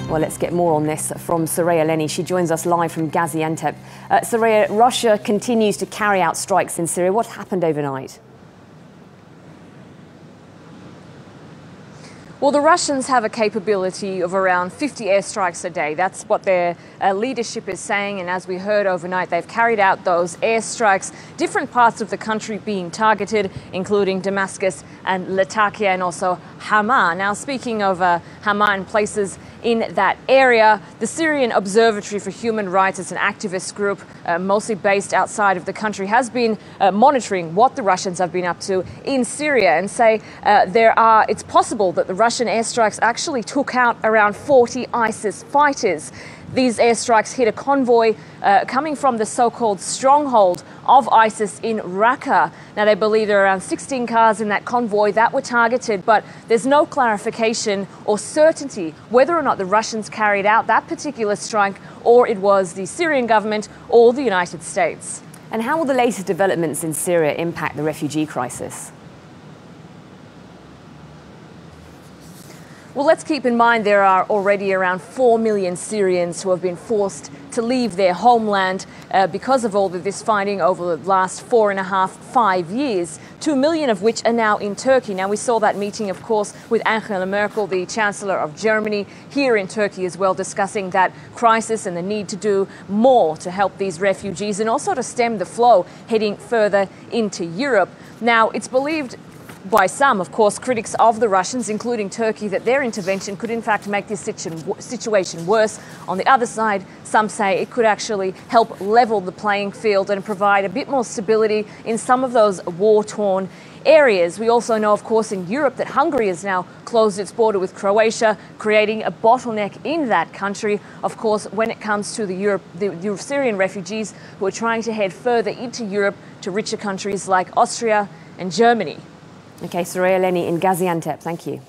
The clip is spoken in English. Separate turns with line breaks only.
Well, let's get more on this from Soraya Lennie. She joins us live from Gaziantep. Soraya, Russia continues to carry out strikes in Syria. What happened overnight?
Well, the Russians have a capability of around 50 airstrikes a day. That's what their leadership is saying. And as we heard overnight, they've carried out those airstrikes, different parts of the country being targeted, including Damascus and Latakia and also Hama. Now, speaking of Hama and places in that area, the Syrian Observatory for Human Rights is an activist group mostly based outside of the country, has been monitoring what the Russians have been up to in Syria and say it's possible that the Russian airstrikes actually took out around 40 ISIS fighters. These airstrikes hit a convoy coming from the so-called stronghold of ISIS in Raqqa. Now, they believe there are around 16 cars in that convoy that were targeted, but there's no clarification or certainty whether or not the Russians carried out that particular strike or it was the Syrian government or the United States.
And how will the latest developments in Syria impact the refugee crisis?
Well, let's keep in mind there are already around 4 million Syrians who have been forced to leave their homeland because of all of this fighting over the last 4.5–5 years, 2 million of which are now in Turkey. Now, we saw that meeting, of course, with Angela Merkel, the Chancellor of Germany, here in Turkey as well, discussing that crisis and the need to do more to help these refugees and also to stem the flow heading further into Europe. Now, it's believed by some, of course, critics of the Russians, including Turkey, that their intervention could in fact make this situation worse. On the other side, some say it could actually help level the playing field and provide a bit more stability in some of those war-torn areas. We also know, of course, in Europe that Hungary has now closed its border with Croatia, creating a bottleneck in that country, of course, when it comes to the Syrian refugees who are trying to head further into Europe to richer countries like Austria and Germany.
Okay, Soraya Lennie in Gaziantep, thank you.